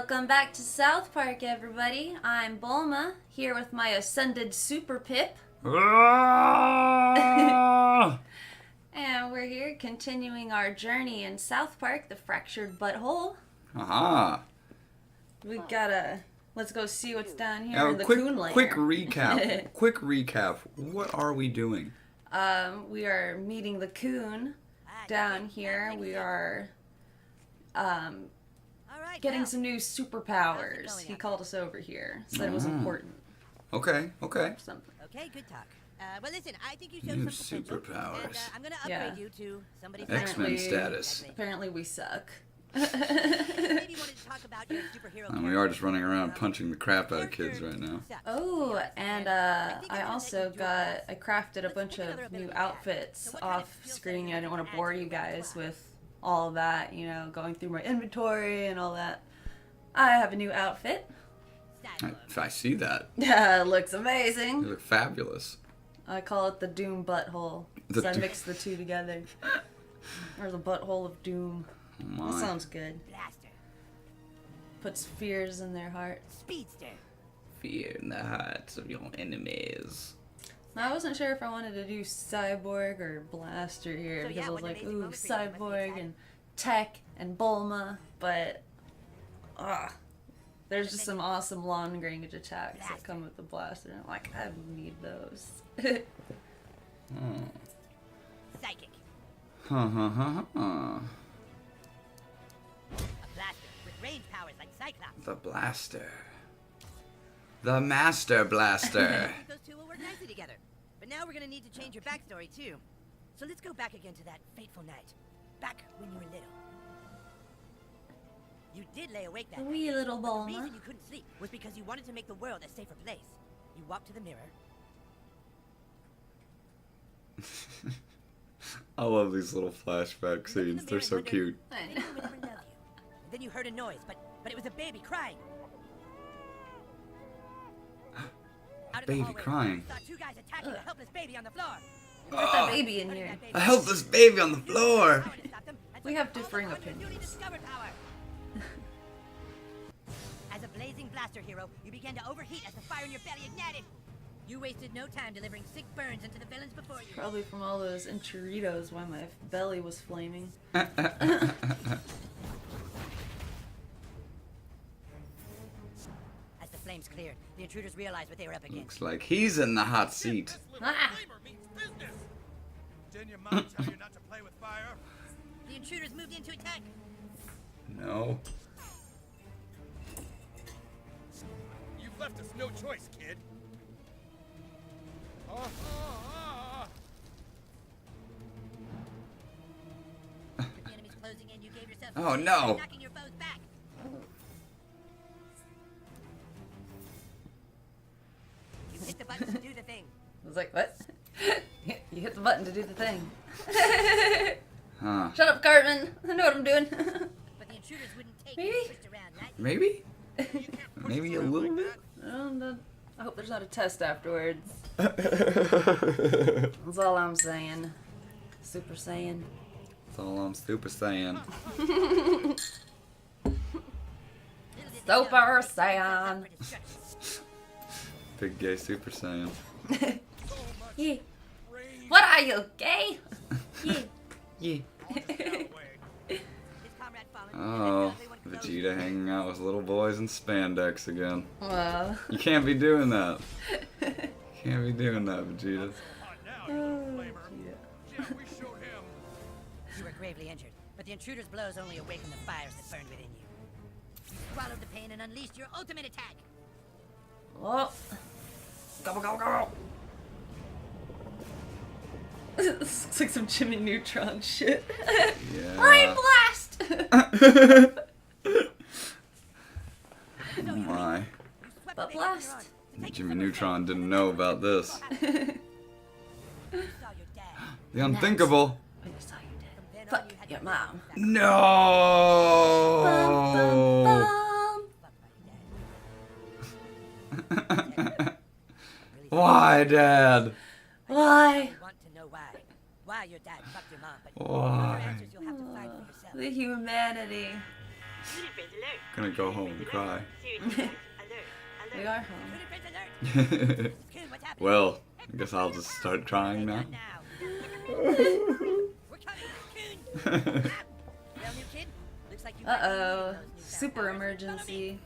Welcome back to South Park, everybody. I'm Bulma, here with my ascended Super Pip. And we're here continuing our journey in South Park, the fractured butthole. Aha. We gotta... Let's go see what's down here in the coon lair. Quick recap. What are we doing? We are meeting the coon down here. We are... getting some new superpowers. He called us over here, so it was important. Okay. Something. Okay, good talk. Well, listen, I think you showed some potential. Superpowers. And, I'm gonna upgrade you to somebody. X-Men status. Apparently we suck. Maybe wanted to talk about your superhero. And we are just running around punching the crap out of kids right now. Oh, and I also I crafted a bunch of new outfits off screen. I didn't want to bore you guys with all of that, you know, going through my inventory and all that. I have a new outfit. I see that. Yeah, it looks amazing. You look fabulous. I call it the Doom Butthole. So I mix the two together. Or the Butthole of Doom. Oh That sounds good. Blaster. Puts fears in their hearts. Speedster. Fear in the hearts of your enemies. I wasn't sure if I wanted to do Cyborg or Blaster here, because I was like, ooh, Cyborg and Tech and Bulma, but there's just some awesome long range attacks that come with the Blaster, and I'm like, I need those. Psychic. Ha. A blaster with range powers like Cyclops. The blaster. The Master Blaster. I think those two will work nicely together. But now we're gonna need to change your backstory too. So let's go back again to that fateful night. Back when you were little. You did lay awake that night. Wee little The Bulma. reason you couldn't sleep was because you wanted to make the world a safer place. You walked to the mirror. I love these little flashback scenes. They're so cute. I Maybe know. we would never love you. Then you heard a noise, but it was a baby crying. Out of the Baby hallway, crying. you saw two guys attacking a helpless baby on the floor. Put that baby in Putting here. that baby A helpless baby on the floor. power to stop them, and We so have you called differing upon your newly opinions. discovered power. As a blazing blaster hero, you began to overheat as the fire in your belly ignited. You wasted no time delivering sick burns into the villains before you. Probably from all those enchiladas while my belly was flaming. As the flames cleared, the intruders realized what they were up against. Looks like he's in the hot seat. Ah! Didn't your mom tell you not to play with fire? The intruders moved in to attack. No. You've left us no choice, kid. With the enemies closing in, you gave yourself Oh, space no. by knocking your foes back. You hit the button to do the thing. I was like, what? You hit the button to do the thing. Huh. Shut up, Cartman. I know what I'm doing. But the intruders wouldn't take Maybe? it twist around, right? Maybe? Maybe a little bit? I hope there's not a test afterwards. That's That's all I'm saying. Super Saiyan. all I'm super saying. Little did they know, Super they set Saiyan. up for destruction. Big gay super saiyan. Yeah. What are you, gay? Yeah. Yeah. His comrade fallen, and Oh, then they went to those Vegeta hanging out with little boys in spandex again. Well. You can't be doing that. You can't be doing that, Vegeta. Yeah, we showed him. You were gravely injured, but the intruder's blows only awakened the fires that burned within you. You swallowed the pain and unleashed your ultimate attack. Oh. Gobble, gobble, gobble. This looks like some Jimmy Neutron shit. Brain Yeah. blast! Oh my. You swept Butt the baby off your blast? arms to take Jimmy it from Neutron her didn't know about this. face. You saw your dad. The unthinkable. I just saw you dead. From then on, Fuck you had your to mom. No. Bum, bum, bum. Why, Dad? Why? Want to know why? Why your dad fucked your mom, but Why? your answers you'll have to find for yourself. The humanity. Gonna go home and cry. We are home. Coon, what's happening? Well, I guess I'll just start crying now. We're coming, Coon. Well, new kid, looks like you might be needing Uh-oh. those new Super sound powers. emergency.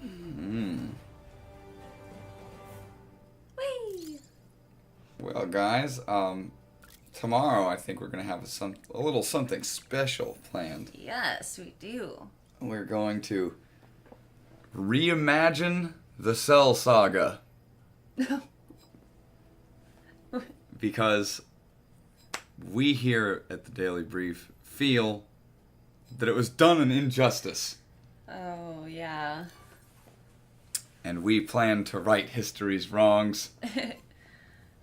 Whee! Well, guys, tomorrow I think we're gonna have a little something special planned. Yes, we do. We're going to reimagine the Cell Saga. Because we here at the Daily Brief feel that it was done an injustice. Oh, yeah. And we plan to right history's wrongs.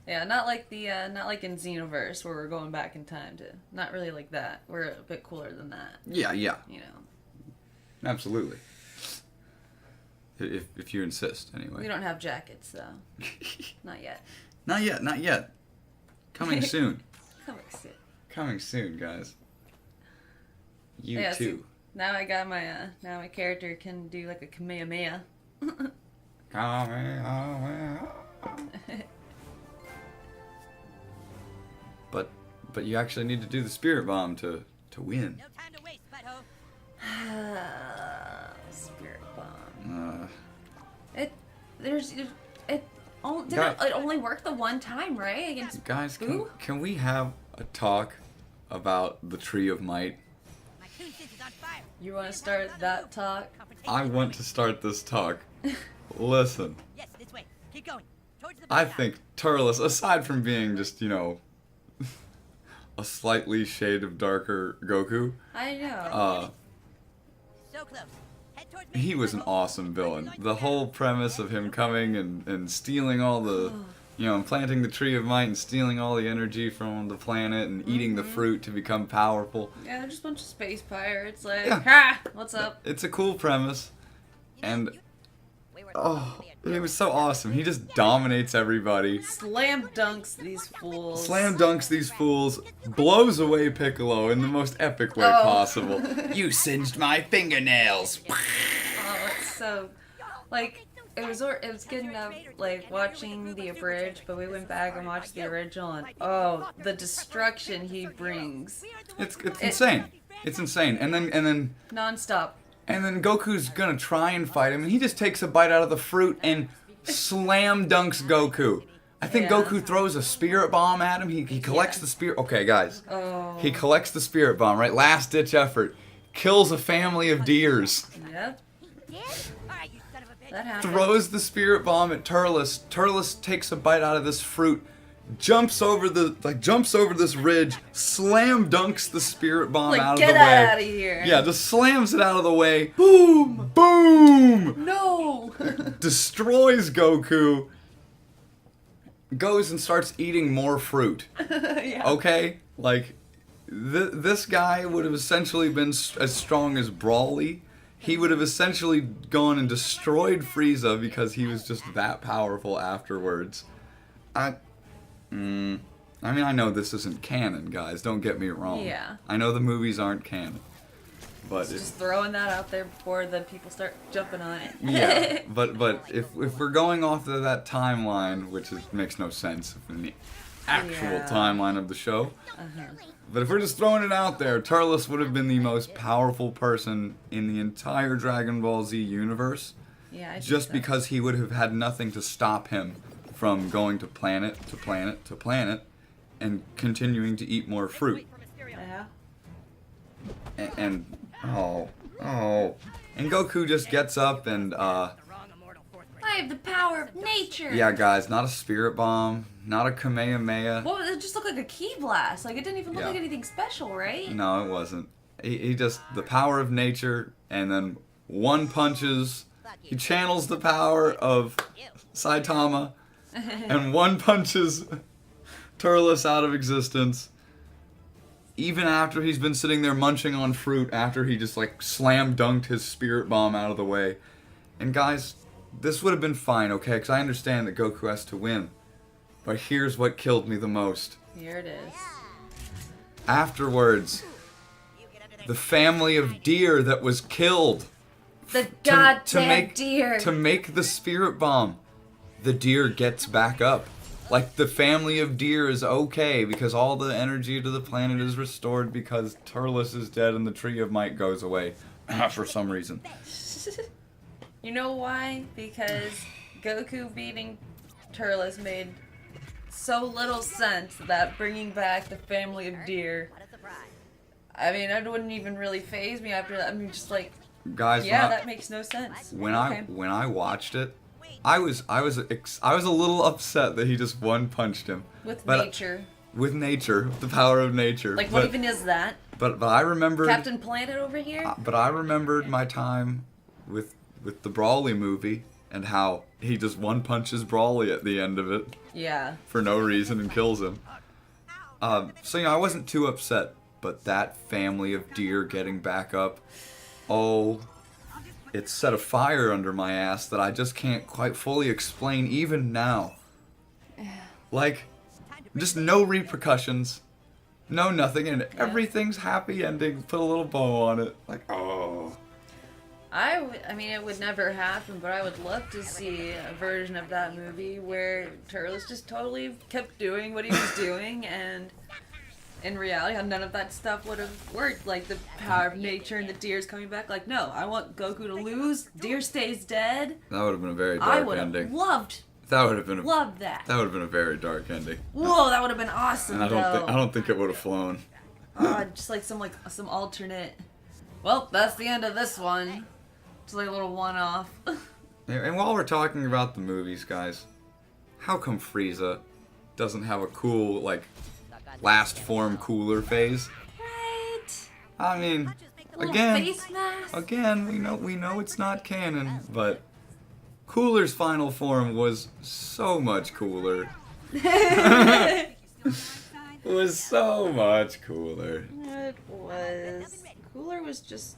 Yeah, not like in Xenoverse where we're going back in time to, not really like that. We're a bit cooler than that, Yeah, you know. absolutely. If you insist, anyway. We don't have jackets though. Not yet. Not yet. Coming soon. Coming soon. Coming soon, guys. You Yeah, too. see, now I got my character can do like a Kamehameha. But you actually need to do the spirit bomb to win. No time to waste, butthole. Spirit bomb. Uh, It only worked the one time, right? Against guys, Boo? can we have a talk about the Tree of Might? My coon sense is on fire. You want to start that talk? I want to start this talk. Listen, Yes, this way. Keep going. Towards the I bloodhound. think Turles, aside from being just, a slightly shade of darker Goku, I know. So close. Head towards me. he was an awesome villain. The whole premise of him coming and stealing all the, and planting the Tree of Might and stealing all the energy from the planet and eating the fruit to become powerful. Yeah, they're just a bunch of space pirates. Like, Yeah. ha! What's up? It's a cool premise. And, We were it was so awesome. He just dominates everybody. Slam dunks these fools. Slam dunks these fools, blows away Piccolo in the most epic way Oh. possible. You singed my fingernails. Oh, it's so, like, it was good enough, like, watching the abridged, but we went back and watched the original, and oh, the destruction he brings. It's insane. It's insane. And then Non-stop. Goku's gonna try and fight him, and he just takes a bite out of the fruit and slam dunks Goku. I think Yeah. Goku throws a spirit bomb at him. He collects the spirit. Okay, guys. Oh. He collects the spirit bomb, right? Last ditch effort. Kills a family of deers. Yep, Alright, you son of a bitch. that happened. Throws the spirit bomb at Turles. Turles takes a bite out of this fruit, jumps over this ridge, slam dunks the spirit bomb Like, out of get the way. out of here. Yeah, just slams it out of the way. Boom! Boom! No! Destroys Goku. Goes and starts eating more fruit. Yeah. Okay? Like, this guy would have essentially been as strong as Brawly. He would have essentially gone and destroyed Frieza because he was just that powerful afterwards. I mean, I know this isn't canon, guys. Don't get me wrong. Yeah. I know the movies aren't canon. But Just throwing that out there before the people start jumping on it. yeah, but if we're going off of that timeline, which makes no sense in the actual Yeah. timeline of the show, Uh-huh. but if we're just throwing it out there, Turles would have been the most powerful person in the entire Dragon Ball Z universe, Yeah, I think just so. because he would have had nothing to stop him from going to planet to planet to planet and continuing to eat more fruit. Yeah. And Goku just gets up and I have the power of nature. yeah, guys, not a spirit bomb, not a Kamehameha. Well, it just looked like a ki blast. Like, it didn't even look Yeah. like anything special, right? No, it wasn't. He just the power of nature, and then one punches. He channels the power of Saitama, and one punches Turles out of existence. Even after he's been sitting there munching on fruit, after he just like slam dunked his spirit bomb out of the way. And guys, this would have been fine, okay? Because I understand that Goku has to win. But here's what killed me the most. Here it is. Afterwards, the family of deer that was killed The goddamn deer. To make the spirit bomb, the deer gets back up. Like, the family of deer is okay because all the energy to the planet is restored because Turles is dead and the Tree of Might goes away for some reason. You know why? Because Goku beating Turles made so little sense that bringing back the family of deer. I mean, it wouldn't even really faze me after that. I mean, just like, guys, yeah, that makes no sense. When I watched it, I was a little upset that he just one punched him. With nature. With nature, the power of nature. Like, what even is that? But I remembered Captain Planet over here. But I remembered my time with the Brawly movie and how he just one punches Brawly at the end of it. Yeah. For no reason and kills him. So I wasn't too upset, but that family of deer getting back up, it set a fire under my ass that I just can't quite fully explain even now. Like, just no repercussions, no nothing, and everything's happy ending. Put a little bow on it. Like, oh. I mean, it would never happen, but I would love to see a version of that movie where Turles just totally kept doing what he was doing, and in reality, none of that stuff would have worked. Like the power of nature and the deer's coming back. Like, no, I want Goku to lose. Deer stays dead. That would have been a very dark ending. I would have loved. That would have been loved that. That would have been a very dark ending. Whoa, that would have been awesome. And I don't think it would have flown. Just like some alternate. Well, that's the end of this one. Just like a little one-off. And while we're talking about the movies, guys, how come Frieza doesn't have a cool, like, last form cooler phase? Right. I mean, again, we know it's not canon, but Cooler's final form was so much cooler. It was so much cooler. It was. Cooler was just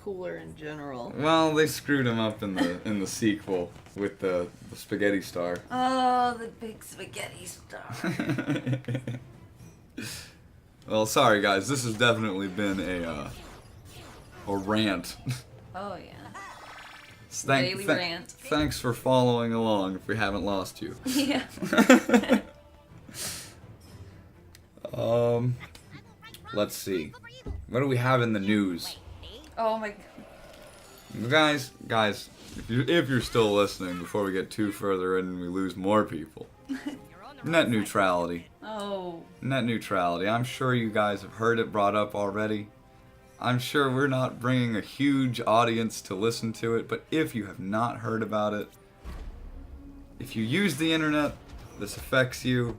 cooler in general. Well, they screwed him up in the sequel with the spaghetti star. Oh, the big spaghetti star. Well, sorry guys, this has definitely been a rant. Oh yeah. Daily rant. Thanks for following along if we haven't lost you. Yeah. Let's see. What do we have in the news? Oh my Guys, if you're still listening before we get too further in and we lose more people. Net neutrality. Oh. Net neutrality. I'm sure you guys have heard it brought up already. I'm sure we're not bringing a huge audience to listen to it, but if you have not heard about it, if you use the internet, this affects you.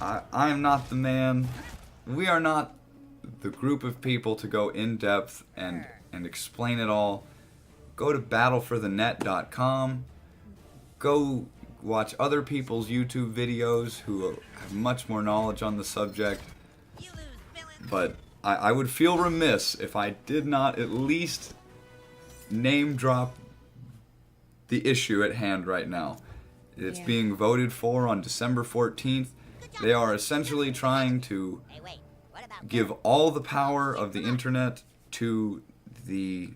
I am not the man. We are not the group of people to go in depth and explain it all. Go to battleforthenet.com. Go watch other people's YouTube videos who have much more knowledge on the subject. But I would feel remiss if I did not at least name drop the issue at hand right now. It's being voted for on December 14th. They are essentially trying to give all the power of the internet to the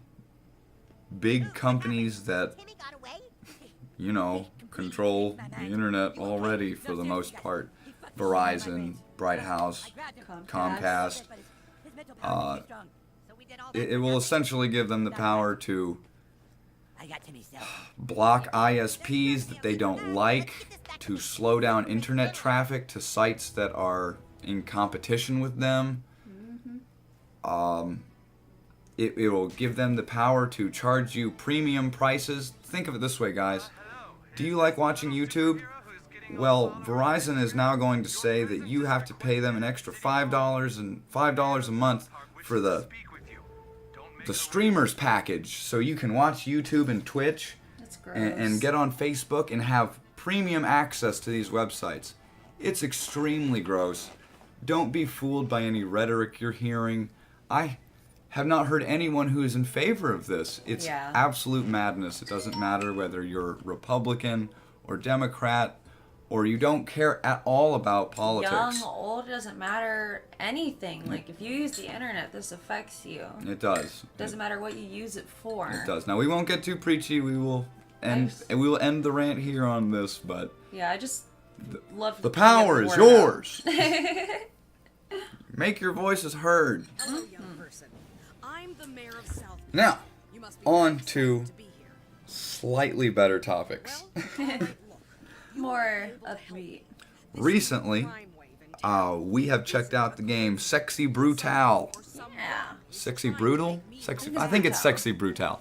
big companies that, control the internet already for the most part. Verizon, Bright House, Comcast. It will essentially give them the power to block ISPs that they don't like, to slow down internet traffic to sites that are in competition with them. It will give them the power to charge you premium prices. Think of it this way, guys. Do you like watching YouTube? Well, Verizon is now going to say that you have to pay them an extra $5 a month for the streamers package, so you can watch YouTube and Twitch and get on Facebook and have premium access to these websites. It's extremely gross. Don't be fooled by any rhetoric you're hearing. I have not heard anyone who is in favor of this. It's absolute madness. It doesn't matter whether you're Republican or Democrat or you don't care at all about politics. Young, old, it doesn't matter anything. Like, if you use the internet, this affects you. It does. Doesn't matter what you use it for. It does. Now, we won't get too preachy. We will end the rant here on this, but yeah, I just love the power is yours. Make your voices heard. Hello, young person. I'm the mayor of South. Now, You must be on very to excited be here. slightly better topics. Well, all right, look. You More won't be able to help. upbeat. This Recently, is a crime wave in town. we have checked out the game Sexy Brutal. Or someone Yeah. Sexy Brutal? Sexy. I think it's Brutal. Sexy Brutal.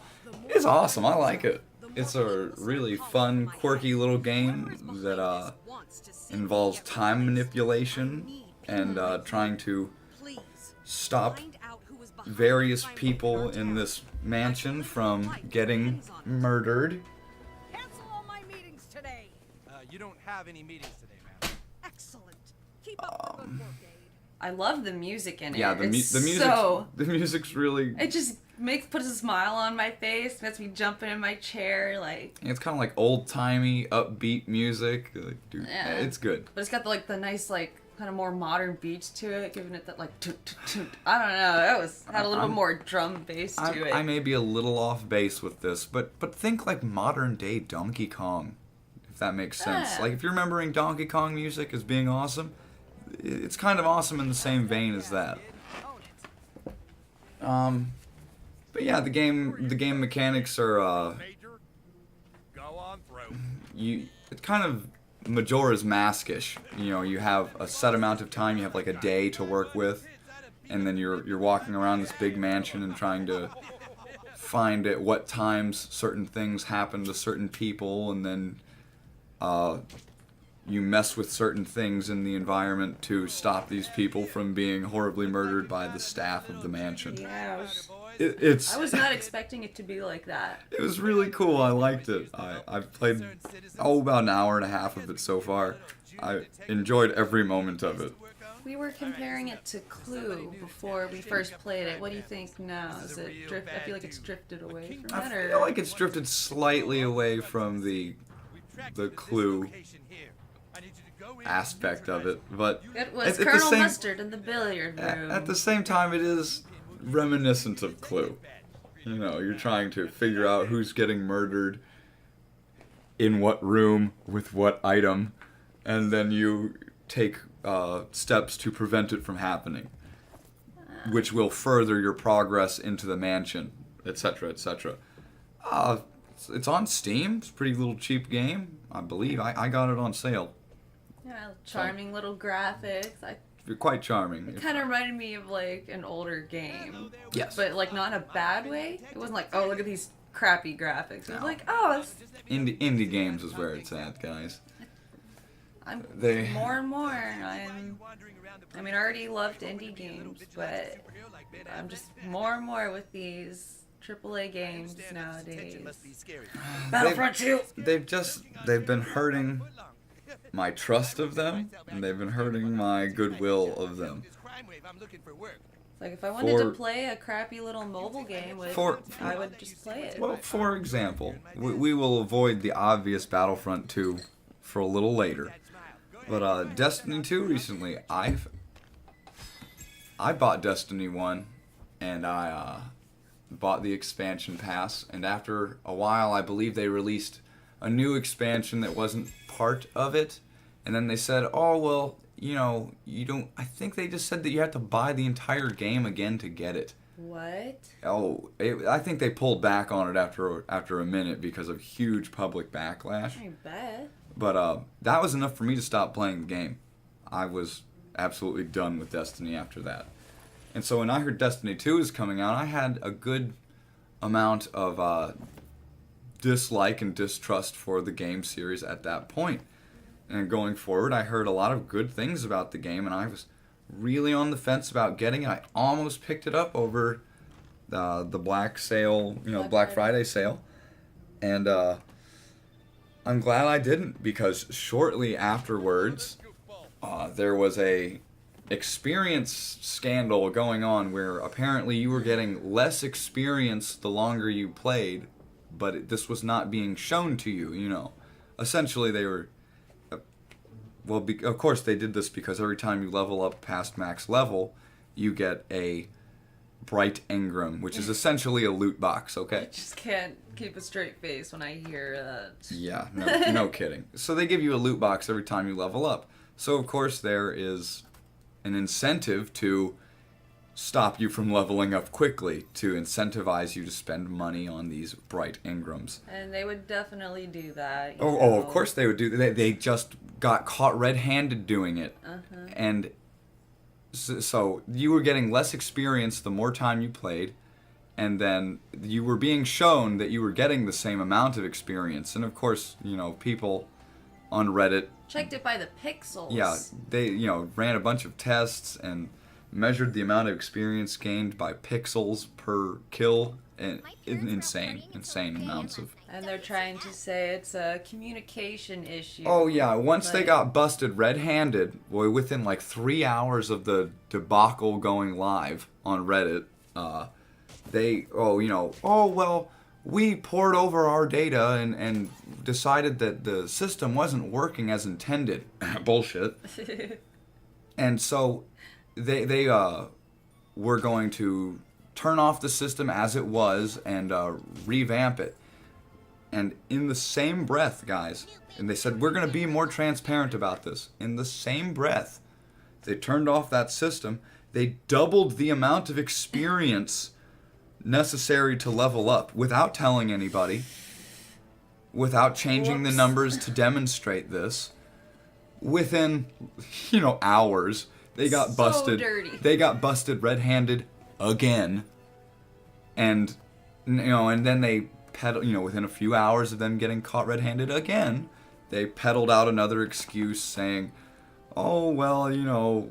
It's awesome. I like it. It's a really fun, quirky little game that involves time manipulation and trying to Please, stop find out who was behind various the crime people wave in downtown. this mansion from getting murdered. Cancel all my meetings today. You don't have any meetings today, man. Excellent. Keep up the good work, Aid. I love the music in it. Yeah, the It's music's so... the music's really. It just puts a smile on my face, makes me jumping in my chair, like... It's kind of like old timey, upbeat music. Like, dude, Yeah. it's good. But it's got the nice, like, kind of more modern beats to it, giving it that, like, toot, toot, toot. I don't know, had a little bit more drum bass to it. I may be a little off base with this, but think like modern day Donkey Kong, if that makes sense. Yeah. Like if you're remembering Donkey Kong music as being awesome, it's kind of awesome in the same vein as that. But yeah, the game mechanics are Major, go on through. it's kind of Majora's Mask-ish. You know, you have a set amount of time, you have like a day to work with, and then you're walking around this big mansion and trying to find at what times certain things happen to certain people, and then you mess with certain things in the environment to stop these people from being horribly murdered by the staff of the mansion. Yeah, I I was not expecting it to be like that. It was really cool. I liked it. I've played about an hour and a half of it so far. I enjoyed every moment of it. We were comparing it to Clue before we first played it. What do you think now? Is it drift? I feel like it's drifted away from I it, or feel like it's drifted slightly away from the Clue aspect of it, but it was at the Colonel same- Mustard in the billiard room. at the same time, it is reminiscent of Clue. You know, you're trying to figure out who's getting murdered, in what room, with what item, and then you take steps to prevent it from happening, which will further your progress into the mansion, etc., etc. It's on Steam. It's a pretty little cheap game, I believe. I got it on sale. Yeah, charming little graphics. You're quite charming. It kind of reminded me of like an older game, Yes. but like not in a bad way. It wasn't like, oh, look at these crappy graphics. It was No. like, oh, it's, Indie games is where it's at, guys. I'm They- more and more. I mean, I already loved indie games, but I'm just more and more with these AAA games nowadays. Battlefront II. They've been hurting my trust of them, and they've been hurting my goodwill of them. Like if I wanted to For- play a crappy little mobile game with, I would just play it. Well, for example, we will avoid the obvious Battlefront 2 for a little later. But Destiny 2 recently, I bought Destiny 1, and I bought the expansion pass, and after a while, I believe they released a new expansion that wasn't part of it, and then they said, oh, well, you know, you don't, I think they just said that you have to buy the entire game again to get it. What? Oh, I think they pulled back on it after a minute because of huge public backlash. I bet. But that was enough for me to stop playing the game. I was absolutely done with Destiny after that. And so when I heard Destiny 2 is coming out, I had a good amount of dislike and distrust for the game series at that point. And going forward, I heard a lot of good things about the game, and I was really on the fence about getting it. I almost picked it up over the Black sale, Black Friday sale. And I'm glad I didn't, because shortly afterwards, there was a experience scandal going on where apparently you were getting less experience the longer you played, but this was not being shown to you, Essentially, they were well, of course they did this because every time you level up past max level, you get a bright engram, which is essentially a loot box, okay? I just can't keep a straight face when I hear that. Yeah, no kidding. So they give you a loot box every time you level up. So, of course, there is an incentive to stop you from leveling up quickly, to incentivize you to spend money on these bright engrams. And they would definitely do that. Oh, of course they would do that. They just got caught red-handed doing it. Uh-huh. And so you were getting less experience the more time you played, and then you were being shown that you were getting the same amount of experience. And of course, people on Reddit checked it by the pixels. Yeah, they ran a bunch of tests and measured the amount of experience gained by pixels per kill, and insane amounts of. And they're trying to say it's a communication issue. Oh yeah, once they got busted red-handed, boy, within like 3 hours of the debacle going live on Reddit, we poured over our data and decided that the system wasn't working as intended. Bullshit. And so they were going to turn off the system as it was and revamp it. And in the same breath, guys, and they said, we're going to be more transparent about this. In the same breath, they turned off that system. They doubled the amount of experience necessary to level up without telling anybody, without changing the numbers to demonstrate this. Within, hours, they got busted. Dirty. They got busted red-handed again. And, and then they within a few hours of them getting caught red-handed again, they peddled out another excuse saying, oh, well,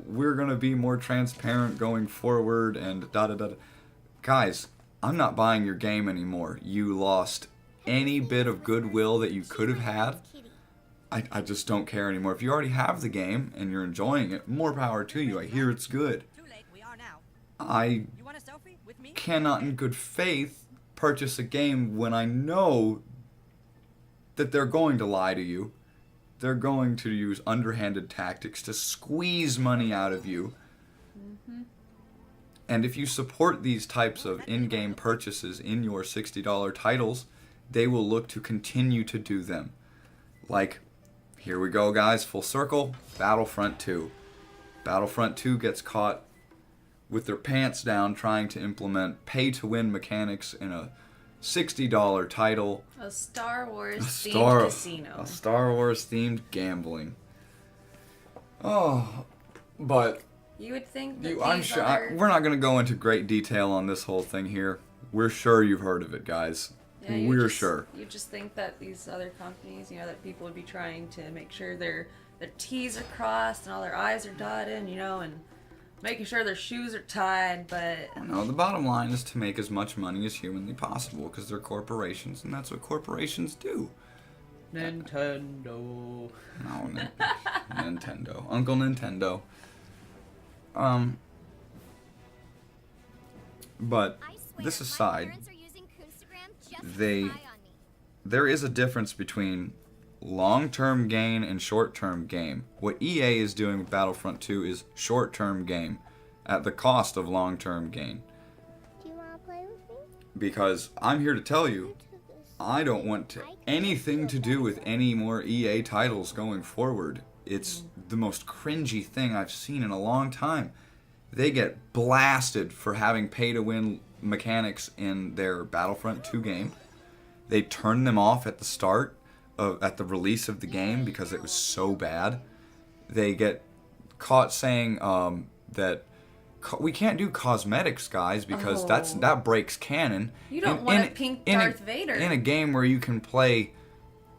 we're going to be more transparent going forward and da-da-da-da. Guys, I'm not buying your game anymore. You lost any bit of goodwill that you could have had. I just don't care anymore. If you already have the game and you're enjoying it, more power to you. I hear it's good. I cannot in good faith purchase a game when I know that they're going to lie to you. They're going to use underhanded tactics to squeeze money out of you. Mm-hmm. And if you support these types of in-game purchases in your $60 titles, they will look to continue to do them. Like, here we go, guys, full circle, Battlefront II. Battlefront II gets caught with their pants down trying to implement pay-to-win mechanics in a $60 title. A Star Wars-themed casino. A Star Wars-themed gambling. Oh, but you would think that we're not going to go into great detail on this whole thing here. We're sure you've heard of it, guys. Yeah, we're sure. You just think that these other companies, that people would be trying to make sure their T's are crossed and all their I's are dotted, and making sure their shoes are tied, but... No, the bottom line is to make as much money as humanly possible, because they're corporations, and that's what corporations do. Nintendo. No, Nintendo. Uncle Nintendo. But this aside, there is a difference between long-term gain and short-term game. What EA is doing with Battlefront 2 is short-term game at the cost of long-term gain. Do you want to play with me? Because I'm here to tell you, I don't want anything to do with any more EA titles going forward. It's the most cringy thing I've seen in a long time. They get blasted for having pay-to-win mechanics in their Battlefront 2 game. They turn them off at the start, at the release of the game, because it was so bad. They get caught saying that we can't do cosmetics, guys, because that breaks canon. You don't want a pink Darth Vader. In a game where you can play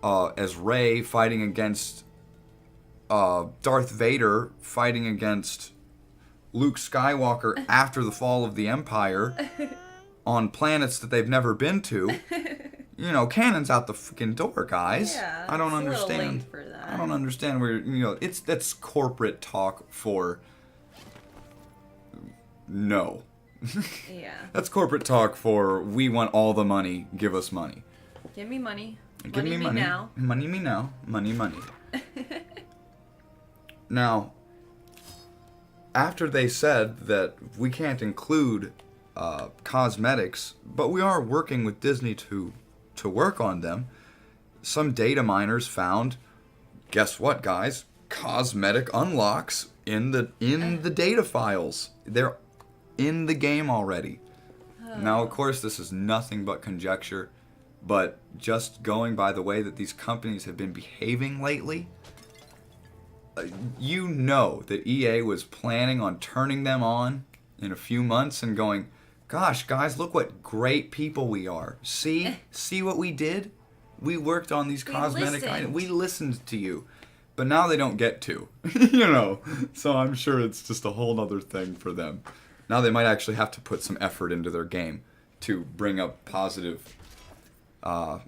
as Rey fighting against Darth Vader fighting against Luke Skywalker after the fall of the Empire on planets that they've never been to. Canon's out the freaking door, guys. Yeah, I don't it's understand. A little late for that. I don't understand where that's corporate talk for no. Yeah. That's corporate talk for we want all the money, give us money. Give me money. Give me money now. Money me now. Money. Now, after they said that we can't include cosmetics, but we are working with Disney to work on them, some data miners found, guess what, guys? Cosmetic unlocks in the data files. They're in the game already. Now, of course, this is nothing but conjecture, but just going by the way that these companies have been behaving lately, you know that EA was planning on turning them on in a few months and going, gosh, guys, look what great people we are. See what we did? We worked on these cosmetic items. We listened to you. But now they don't get to, you know. So I'm sure it's just a whole other thing for them. Now they might actually have to put some effort into their game to bring up positive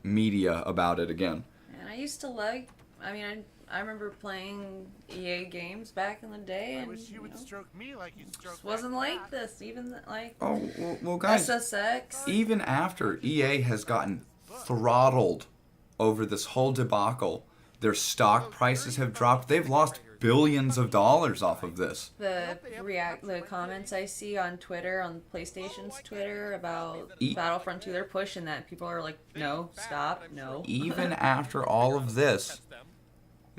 media about it again. And I used to like, I remember playing EA games back in the day, and I wish you would stroke me like you stroke. It wasn't like this, even like well, guys, SSX. Even after EA has gotten throttled over this whole debacle, their stock prices have dropped. They've lost billions of dollars off of this. The comments I see on Twitter, on PlayStation's Twitter about Battlefront II, they're pushing that. People are like, no, stop, no. Even after all of this,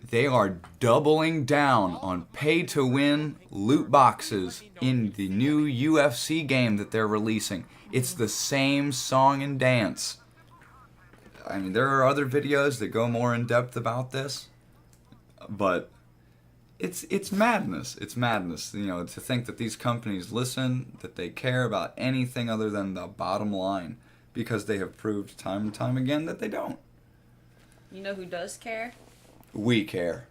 they are doubling down on pay-to-win loot boxes in the new UFC game that they're releasing. It's the same song and dance. I mean, there are other videos that go more in depth about this, but it's madness. It's madness, you know, to think that these companies listen, that they care about anything other than the bottom line, because they have proved time and time again that they don't. You know who does care? We care.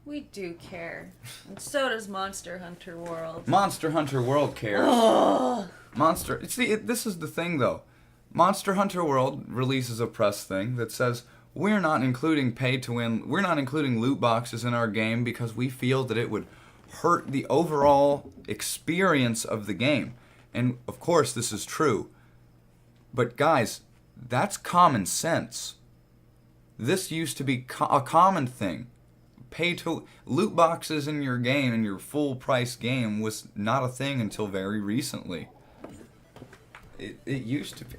We do care. And so does Monster Hunter World. Monster Hunter World cares. Oh. See, this is the thing, though. Monster Hunter World releases a press thing that says, we're not including pay-to-win, we're not including loot boxes in our game because we feel that it would hurt the overall experience of the game. And, of course, this is true. But, guys, that's common sense. This used to be a common thing. Loot boxes in your game, in your full-price game, was not a thing until very recently. It used to be.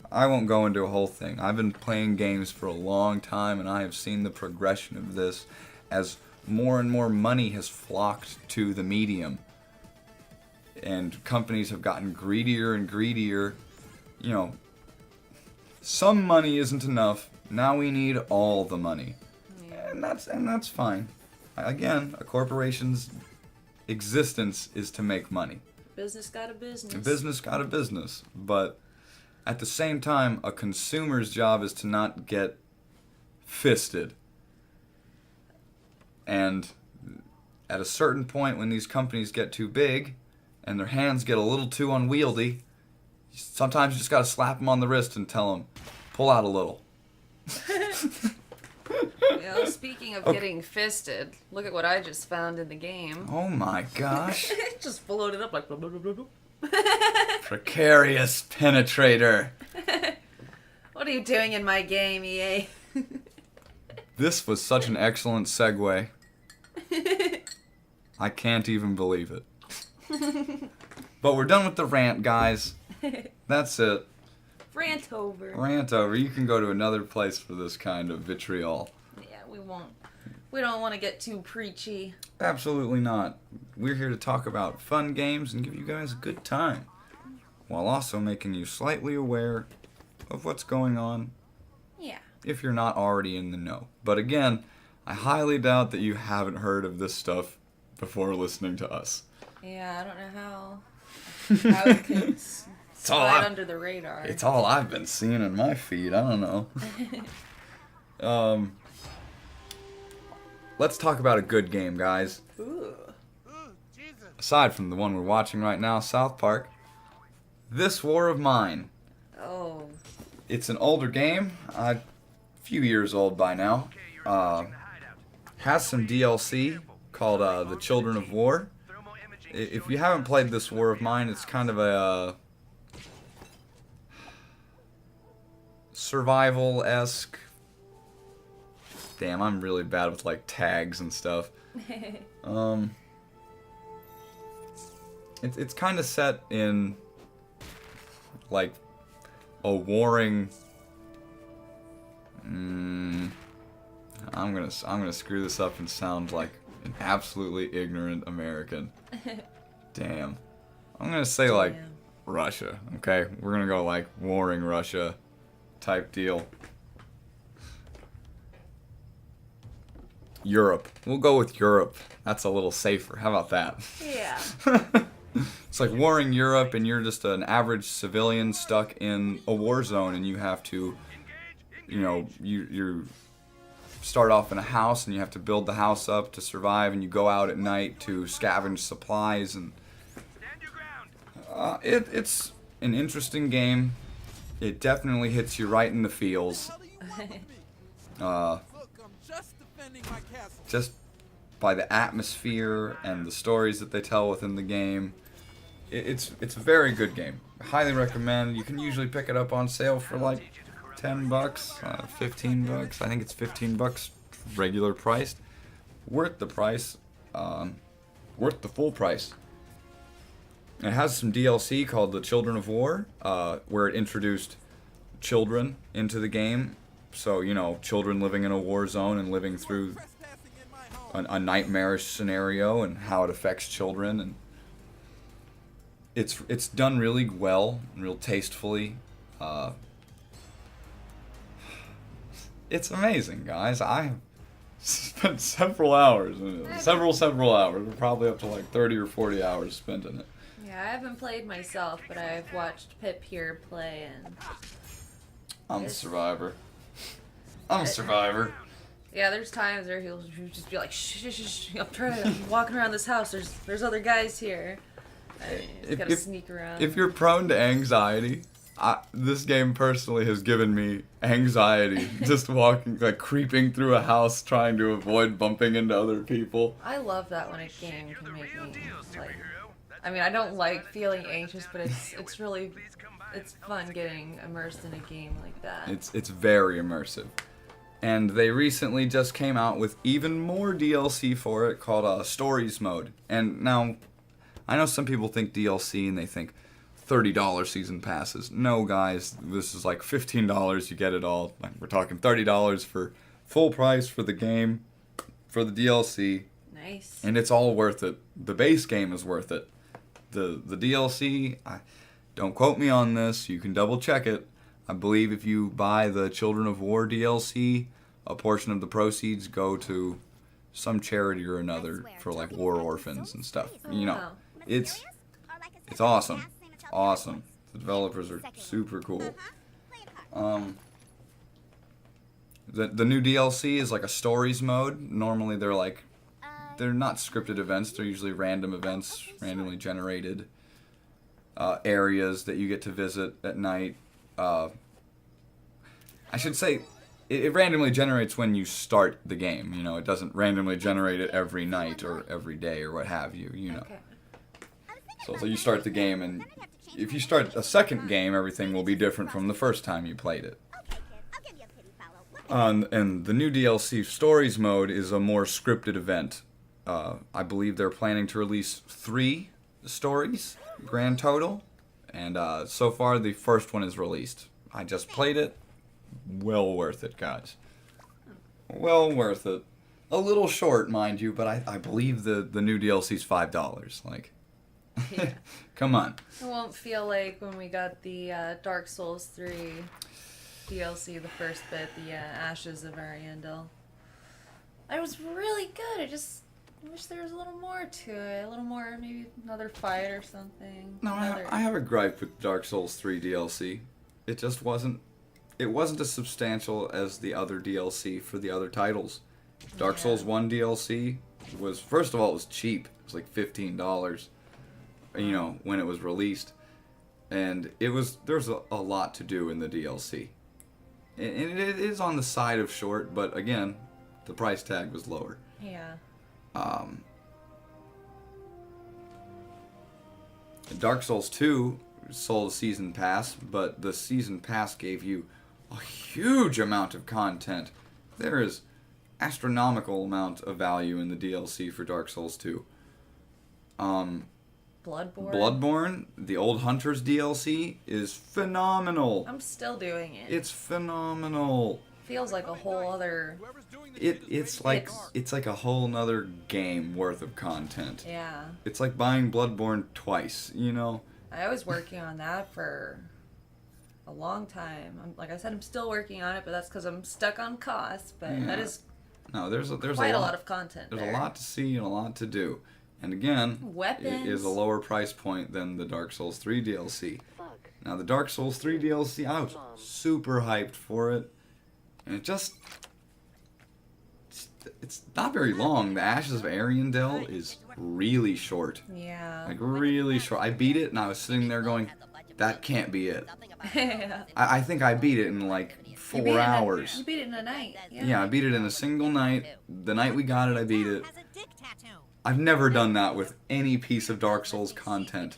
I won't go into a whole thing. I've been playing games for a long time, and I have seen the progression of this as more and more money has flocked to the medium. And companies have gotten greedier and greedier. You know, some money isn't enough. Now we need all the money. Yeah. And that's fine. Again, a corporation's existence is to make money. Business got a business. Business got a business. But at the same time, a consumer's job is to not get fisted. And at a certain point, when these companies get too big and their hands get a little too unwieldy, sometimes you just got to slap them on the wrist and tell them, pull out a little. Well, speaking of getting fisted, look at what I just found in the game. Oh my gosh. It just floated up like blah, blah, blah, blah, blah. Precarious penetrator. What are you doing in my game, EA? This was such an excellent segue. I can't even believe it. But we're done with the rant, guys. That's it. Rant over. Rant over. You can go to another place for this kind of vitriol. Yeah, we won't. We don't want to get too preachy. Absolutely not. We're here to talk about fun games and give you guys a good time, while also making you slightly aware of what's going on. Yeah. If you're not already in the know. But again, I highly doubt that you haven't heard of this stuff before listening to us. Yeah, I don't know how it can slide under the radar. It's all I've been seeing in my feed. I don't know. Let's talk about a good game, guys. Ooh. Aside from the one we're watching right now, South Park, This War of Mine. Oh. It's an older game, a few years old by now. Has some DLC called The Children of War. If you haven't played This War of Mine, it's kind of a survival-esque. Damn, I'm really bad with like tags and stuff. It's kind of set in like a warring. I'm gonna screw this up and sound like an absolutely ignorant American. Damn. I'm gonna say like Russia. Okay, we're gonna go like warring Russia type deal. Europe. We'll go with Europe. That's a little safer. How about that? Yeah. It's like warring Europe, and you're just an average civilian stuck in a war zone, and you have to, you know, you start off in a house, and you have to build the house up to survive, and you go out at night to scavenge supplies, and it's an interesting game. It definitely hits you right in the feels. Just by the atmosphere and the stories that they tell within the game. It's a very good game. Highly recommend. You can usually pick it up on sale for like $10, $15. I think it's $15 regular priced. Worth the price. Worth the full price. It has some DLC called The Children of War, where it introduced children into the game. So, you know, children living in a war zone and living through a nightmarish scenario and how it affects children. And it's done really well and real tastefully. It's amazing, guys. I have spent several hours in it. Several hours. We're probably up to like 30 or 40 hours spent in it. Yeah, I haven't played myself, but I've watched Pip here play, and I'm a survivor. I'm a survivor. Yeah, there's times where he'll just be like, shh, shh, shh, I'm walking around this house, there's other guys here. You gotta sneak around. If you're prone to anxiety, this game personally has given me anxiety. Just walking, like creeping through a house trying to avoid bumping into other people. I love that when a game can make me, like, I mean, I don't like feeling anxious, but it's really, it's fun getting immersed in a game like that. It's very immersive. And they recently just came out with even more DLC for it called Stories Mode. And now, I know some people think DLC and they think $30 season passes. No, guys, this is like $15. You get it all. Like, we're talking $30 for full price for the game, for the DLC. Nice. And it's all worth it. The base game is worth it. The DLC, don't quote me on this. You can double check it. I believe if you buy the Children of War DLC, a portion of the proceeds go to some charity or another for like war orphans and stuff. You know, it's awesome. It's awesome. The developers are super cool. The new DLC is like a stories mode. Normally they're not scripted events. They're usually random events, randomly generated areas that you get to visit at night. I should say, it randomly generates when you start the game. You know, it doesn't randomly generate it every night or every day or what have you. You know. Okay. So you start the game, and if you start a second game, everything will be different from the first time you played it. And the new DLC Stories Mode is a more scripted event. I believe they're planning to release 3 stories, grand total. And so far, the first one is released. I just played it. Well worth it, guys. Well worth it. A little short, mind you, but I believe the new DLC's $5. Like, Yeah. come on. It won't feel like when we got the Dark Souls 3 DLC, the first bit, the Ashes of Ariandel. It was really good. I just wish there was a little more to it. A little more, maybe another fight or something. No, I have a gripe with Dark Souls 3 DLC. It just wasn't as substantial as the other DLC for the other titles. Dark Souls 1 DLC was, first of all, it was cheap. It was like $15, you know, when it was released. And there's a lot to do in the DLC. And it is on the side of short, but again, the price tag was lower. Yeah. Dark Souls 2 sold a season pass, but the season pass gave you a huge amount of content. There is astronomical amount of value in the DLC for Dark Souls 2. Bloodborne, the Old Hunters DLC, is phenomenal. I'm still doing it. It's phenomenal. Feels like a whole other... It's like a whole nother game worth of content. Yeah. It's like buying Bloodborne twice, you know? I was working on that for a long time. Like I said, I'm still working on it, but that's because I'm stuck on cost. But Yeah. that is No, there's quite a lot of content There's there. a lot to see and a lot to do. And again, Weapons. it is a lower price point than the Dark Souls 3 DLC. Now, the Dark Souls 3 DLC, I was super hyped for it. And it's not very long. The Ashes of Ariandel is really short. Yeah. Like, really short. I beat it, and I was sitting there going, that can't be it. Yeah. I think I beat it in, like, 4 hours. You beat it in a night. Yeah, I beat it in a single night. The night we got it, I beat it. I've never done that with any piece of Dark Souls content.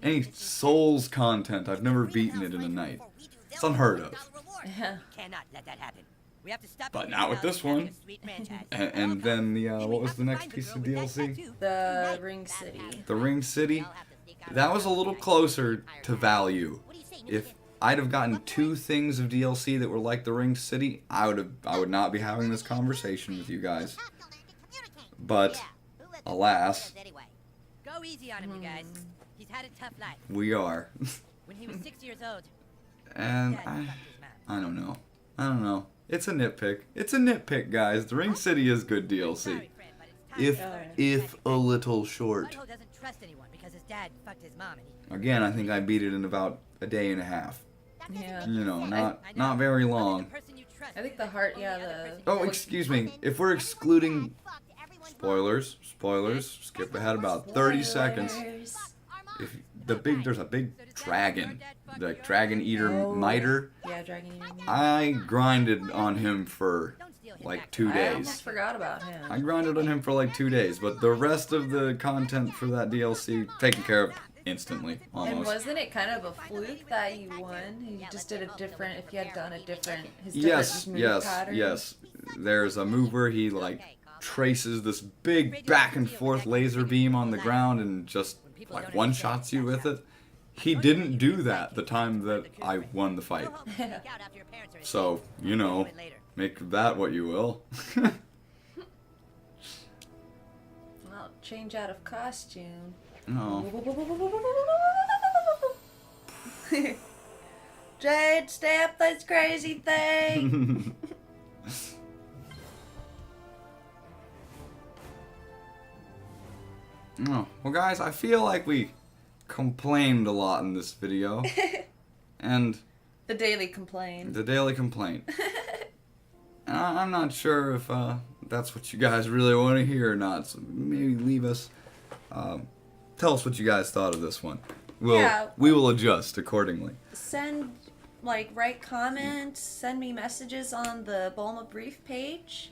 Any Souls content, I've never beaten it in a night. It's unheard of. Yeah. But not with this one. And then the, what was the next piece of DLC? The Ring City. The Ring City. That was a little closer to value. If I'd have gotten 2 things of DLC that were like the Ring City, I would not be having this conversation with you guys. But alas, go easy on him, you guys. He's had a tough life. we are. When he was 6 years old, And I don't know. It's a nitpick. It's a nitpick, guys. The Ring City is good DLC. If a little short. Butthole doesn't trust anyone because his dad fucked his mom and he... Again, I think I beat it in about a day and a half. Yeah. You know, not very long. I think the heart, yeah, the... Oh, excuse me. If we're excluding spoilers, skip ahead about 30 seconds. Spoilers. If there's a big dragon, like dragon eater miter. Yeah, Dragon Eater. I grinded on him for like 2 I almost days. forgot about him. I grinded on him for like 2 days, but the rest of the content for that DLC taken care of instantly, And almost. wasn't it kind of a fluke that you won? You just did a different, if you had done a different, his different Yes, move pattern? yes. There's a move where he like traces this big back and forth laser beam on the ground and just like one-shots you with it. He didn't do that the time that I won the fight. So, you know, make of that what you will. Well, change out of costume. No. Jade, stay up this crazy thing! Oh, well guys, I feel like we complained a lot in this video. And The daily complaint. the daily complaint. And I'm not sure if that's what you guys really want to hear or not, so maybe leave us, tell us what you guys thought of this one. We will adjust accordingly. Send, write comments, send me messages on the Bulma Brief page.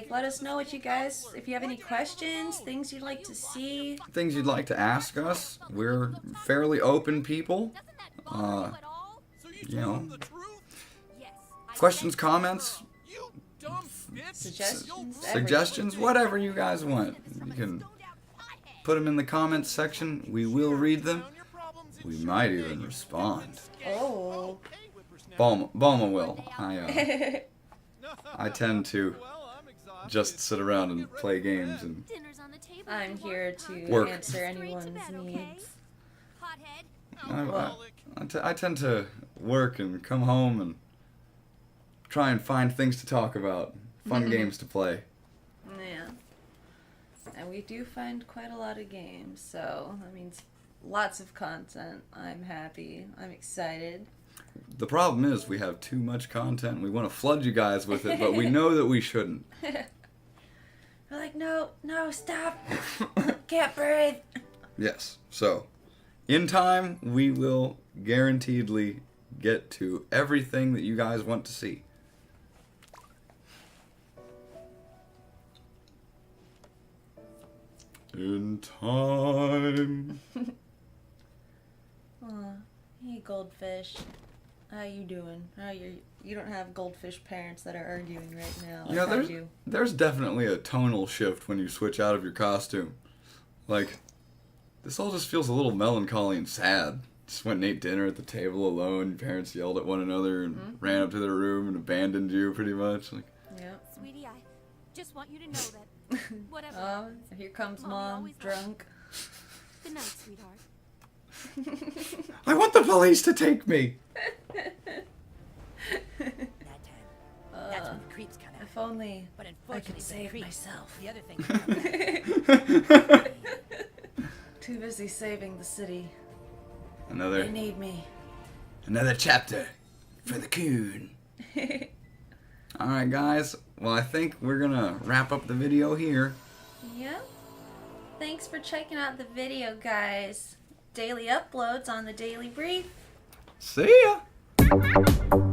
Let us know what you guys, if you have any questions, things you'd like to see. Things you'd like to ask us. We're fairly open people. You know, questions, comments, suggestions, whatever you guys want. You can put them in the comments section. We will read them. We might even respond. Oh. Bulma will. I tend to just sit around and play games and I'm here to Work. answer anyone's needs. I tend to work and come home and try and find things to talk about, fun games to play. Yeah. And we do find quite a lot of games, so that means lots of content. I'm happy. I'm excited. The problem is we have too much content and we want to flood you guys with it, but we know that we shouldn't. We're like, no, stop. Can't breathe. Yes, so in time we will guaranteedly get to everything that you guys want to see. In time. Aw, hey goldfish. How you doing? You don't have goldfish parents that are arguing right now. You know, like I do. there's definitely a tonal shift when you switch out of your costume. Like, this all just feels a little melancholy and sad. Just went and ate dinner at the table alone. Your parents yelled at one another and ran up to their room and abandoned you, pretty much. Like, Yep. Sweetie, I just want you to know that whatever. Oh, here comes Mommy Mom, always drunk. Good night, sweetheart. I want the police to take me! That time. That's when the creeps come out. If only But I unfortunately, could for the save creeps, myself. the other thing that come back. Too busy saving the city. They Another need me. chapter for the coon. Alright, guys. Well, I think we're gonna wrap up the video here. Yep. Thanks for checking out the video, guys. Daily uploads on the Daily Brief. See ya!